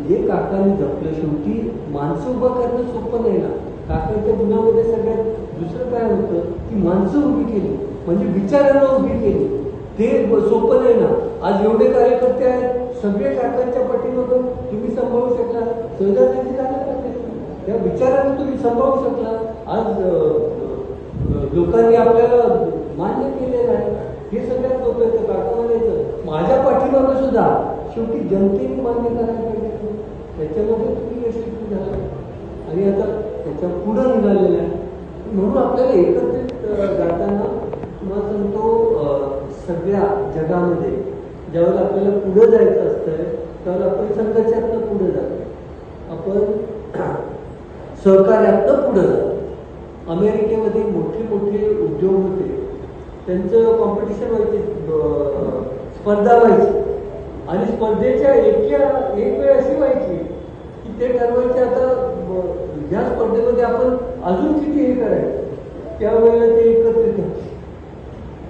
जे काकांनी जपलं, शेवटी माणसं उभं करणं सोपं नाही ना. काकांच्या गुणामध्ये सगळ्यात दुसरं काय होतं की माणसं उभी केली, म्हणजे विचारांना उभी केली. ते सोपं नाही ना. आज एवढे कार्यकर्ते आहेत, सगळे काकांच्या पाठीमागं तुम्ही सांभाळू शकला, सहजासहजी झालं का ते? त्या विचारांना तुम्ही सांभाळू शकला. आज लोकांनी आपल्याला मान्य केलेलं आहे. हे सगळ्यात सोपं येतं. काका म्हणायचं माझ्या पाठीमागं सुद्धा शेवटी जनतेने मान्य करायला पाहिजे. त्याच्यामध्ये तुम्ही यशस्वी झाला आणि आता त्याच्या पुढं निघालेलं आहे. म्हणून आपल्याला एकत्रित जाताना तुम्हाला सांगतो, सगळ्या जगामध्ये ज्यावेळेला आपल्याला पुढं जायचं असतंय त्यावेळेला आपण संघर्षातनं पुढे जातो, आपण सहकार्यातनं पुढे जातो. अमेरिकेमध्ये मोठे मोठे उद्योग होते, त्यांचं कॉम्पिटिशन व्हायचे, स्पर्धा व्हायची आणि स्पर्धेच्या एक वेळ अशी व्हायची की ते ठरवायचे आता ह्या स्पर्धेमध्ये आपण अजून किती हे करायचं. त्यावेळेला ते एकत्रित होते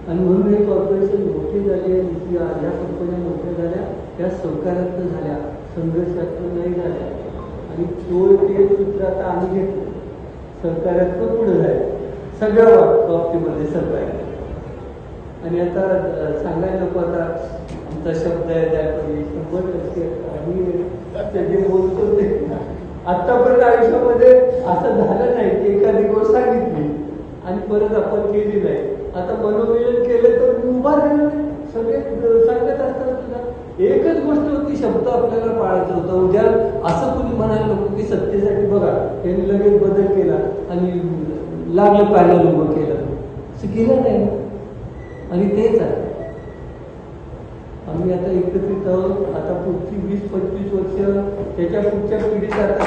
आणि म्हणून हे कॉर्पोरेशन मोठी झाली आणि या कंपन्या मोठ्या झाल्या त्या सहकार्यातनं झाल्या, संघर्षातनं नाही झाल्या. आणि ते सूत्र आता आम्ही घेतलं, सहकार्यातनं पुढे जायचं सगळ्या बाबतीमध्ये सहकार्य. आणि आता सांगायला नको, आता आमचा शब्द आहे त्यापैकी 100% आम्ही जे बोलतो ते आतापर्यंत आयुष्यामध्ये असं झालं नाही की एखादी गोष्ट सांगितली आणि परत आपण केली नाही. आता मनोमिलन केलं तर उभा राहिलं नाही. सगळे सांगत असताना सुद्धा एकच गोष्ट होती, शब्द आपल्याला पाळायचा होता. उद्या असं कोणी म्हणायला नको की सत्तेसाठी बघा त्यांनी लगेच बदल केला आणि लागलं पॅनल उभं केलं, असं केलं नाही. आणि तेच आहे, आम्ही आता एकत्रित आहोत. आता पुढची 20-25 वर्ष त्याच्या पुढच्या पिढीचा आता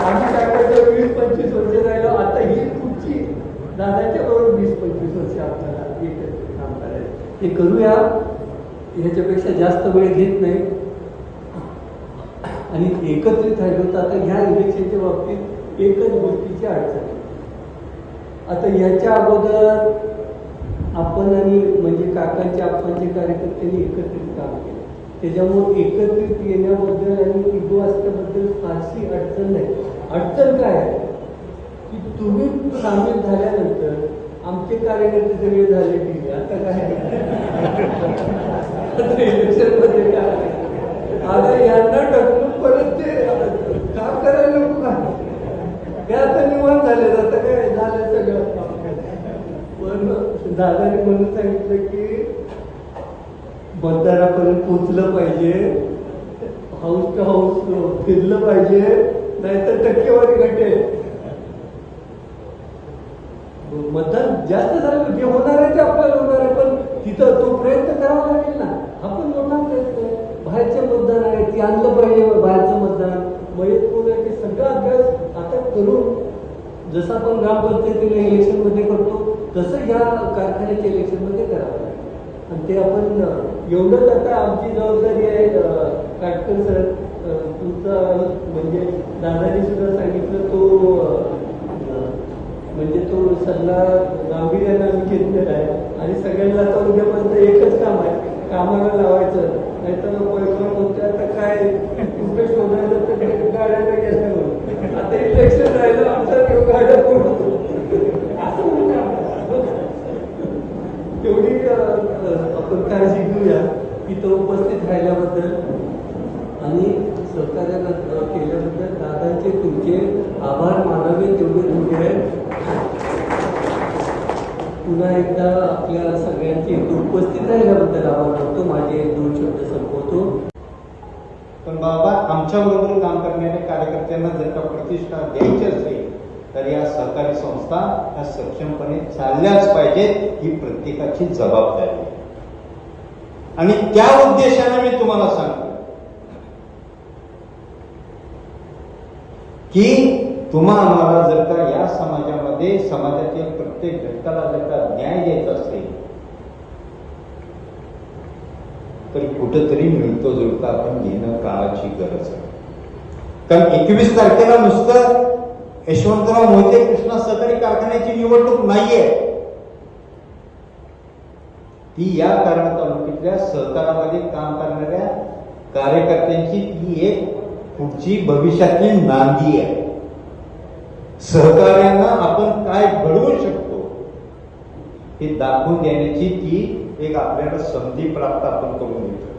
आम्ही काय करतो 20-25 वर्ष राहिलो. आता ही पुढची दादाच्या बरोबर 20-25 वर्ष आपल्याला एकत्रित काम करायचं. ते करूया, ह्याच्यापेक्षा जास्त वेळ घेत नाही. आणि एकत्रित राहिलो तर आता ह्या इलेक्शनच्या बाबतीत एकच गोष्टीची अडचण. आता ह्याच्या अगोदर आपण आणि म्हणजे काकांच्या आप्पांच्या कार्यकर्त्यांनी एकत्रित काम केलं, त्याच्यामुळे एकत्रित येण्याबद्दल आणि इगो असल्याबद्दल फारशी अडचण नाही. अडचण काय आहे की तुम्ही सामील झाल्यानंतर आमचे कार्यकर्ते सगळे झाले ठीक आहे. आता काय इलेक्शन मध्ये काय आता यांना ढकलून परत ते काम करायला नको का? हे आता निवांत झाले, आता काय झालं सगळं. पण दादाने म्हणून सांगितलं की मतदारापर्यंत पोचलं पाहिजे, हाऊस टू हाऊस फिरलं पाहिजे, नाहीतर टक्केवारी घटेल. मतदान जास्त झालं जे होणार आहे ते आपल्याला होणार आहे, पण तिथं तो प्रयत्न करावा लागेल ना. आपण मोठा प्रयत्न आहे, बाहेरचे मतदान आहे ती आणलं पाहिजे. बाहेरचं मतदान मयत कोण आहे ते सगळा अभ्यास आता करून, जसं आपण ग्रामपंचायतीला इलेक्शनमध्ये करतो तसं ह्या कारखान्याच्या इलेक्शनमध्ये करावं लागेल. आणि ते आपण एवढंच आता आमची जबाबदारी आहे. काटकर सर तुमचा म्हणजे दादाने सुद्धा सांगितलं, तो म्हणजे तो सल्ला गांभीर्यानं आम्ही घेतलेला आहे. आणि सगळ्यांना आता उद्यापर्यंत एकच काम आहे, कामाला लावायचं. नाहीतर बोलते आता काय कुठे शोधायचं तर गाड्याला गेलं. आता इलेक्शन राहिलं आमचा गाड्या पडतो असं म्हणतो. तेवढी आपण काळजी घेऊया इथं उपस्थित राहिल्याबद्दल आणि सहकार्य केल्याबद्दल दादांचे तुमचे आभार मानावे तेवढे तुमचे आहेत. पुन्हा एकदा आपल्या सगळ्यांची उपस्थित राहिल्याबद्दल आभार मानतो. माझे 2 शब्द संपवतो. पण बाबा, आमच्या बरोबर काम करणाऱ्या कार्यकर्त्यांना जर का प्रतिष्ठा द्यायची असेल तर या सहकारी संस्था ह्या सक्षमपणे चालल्याच पाहिजेत, ही प्रत्येकाची जबाबदारी आहे. आणि त्या उद्देशाने मी तुम्हाला सांगतो की आम्हाला जर का या समाजामध्ये समाजातील प्रत्येक घटकाला जर का न्याय द्यायचा असेल तर कुठंतरी मिळतो जुळता आपण घेणं काळाची गरज आहे. कारण 21 तारखेला नुसतं यशवंतराव मोहिते कृष्णा सहकारी कारखान्याची निवडणूक नाहीये, ती या कारखाना तालुक्यातल्या सहकारामध्ये काम करणाऱ्या कार्यकर्त्यांची ती एक पुढची भविष्यातील नांदी आहे. सहकार्यानं आपण काय घडवू शकतो हे दाखवून देण्याची ती एक आपल्याला संधी प्राप्त आपण करून देतो.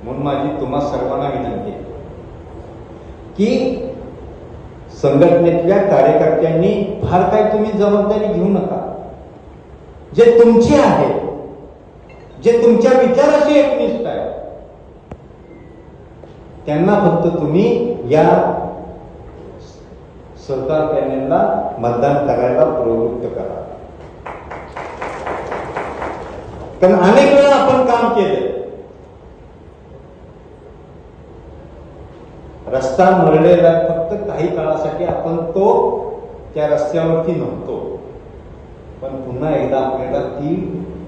म्हणून माझी तुम्हा सर्वांना विनंती आहे की संघटनेतल्या कार्यकर्त्यांनी फार काय तुम्ही जबाबदारी घेऊ नका. जे तुमचे आहे, जे तुमच्या विचाराशी एकनिष्ठ आहे, त्यांना फक्त तुम्ही या सहकार पॅनेलला मतदान करायला प्रवृत्त करा. कारण अनेक वेळा आपण काम केलं, रस्ता मरलेला फक्त काही काळासाठी आपण तो त्या रस्त्यावरती नव्हतो, पण पुन्हा एकदा आपल्याला ती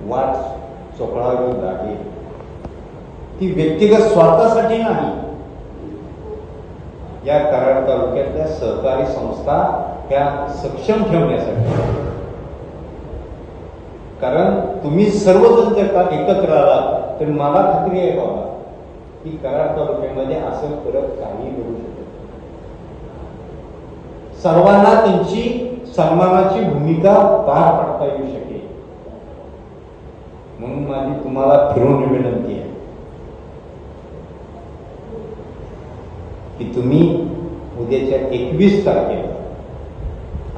वाट चोखळावी लागेल. ती व्यक्तिगत स्वार्थासाठी नाही, या कराड तालुक्यातल्या सहकारी संस्था ह्या सक्षम ठेवण्यासाठी. कारण तुम्ही सर्वजण जर का एकत्र आलात तर मला खात्री आहे बाबा की कराड तालुक्यामध्ये असं फरक काही घडू शकत नाही. सर्वांना त्यांची सन्मानाची भूमिका पार पाडता येऊ शकेल. म्हणून माझी तुम्हाला फिरून विनंती आहे की तुम्ही उद्याच्या 21 तारखेला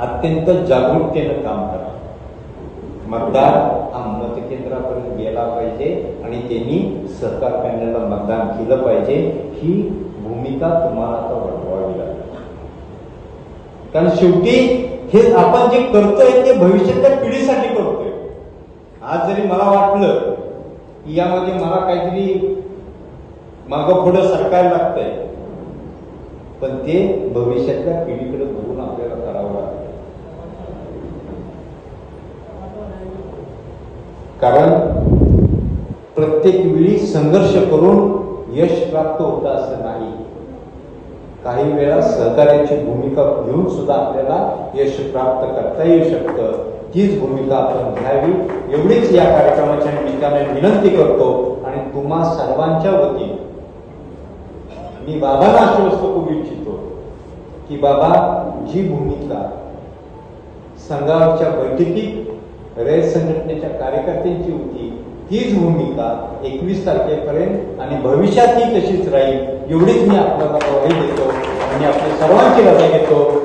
अत्यंत जागरूकतेनं काम करा. मतदार हा मतकेंद्रापर्यंत गेला पाहिजे आणि त्यांनी सहकार पॅनलला मतदान केलं पाहिजे. ही भूमिका तुम्हाला आता वठवावी लागेल. कारण शेवटी हे आपण जे करतोय ते भविष्याच्या पिढीसाठी करतोय. आज जरी मला वाटलं की यामध्ये मला काहीतरी मागं पुढं सरकायला लागतंय, पण ते भविष्यातल्या पिढीकडे बघून आपल्याला करावं लागतं. कारण प्रत्येक वेळी संघर्ष करून यश प्राप्त होतं असं नाही. काही वेळा सहकार्याची भूमिका घेऊन सुद्धा आपल्याला यश प्राप्त करता येऊ शकतं. तीच भूमिका आपण घ्यावी एवढीच या कार्यक्रमाच्या निमित्ताने विनंती करतो. आणि तुम्हा सर्वांच्या वतीने मी बाबांना आश्वस्त करू इच्छितो की बाबा, जी भूमिका संघाच्या बैठकीत रयत संघटनेच्या कार्यकर्त्यांची होती तीच भूमिका 21 तारखेपर्यंत आणि भविष्यातही तशीच राहील एवढीच मी आपल्याला ग्वाही देतो आणि आपल्या सर्वांची रजा घेतो.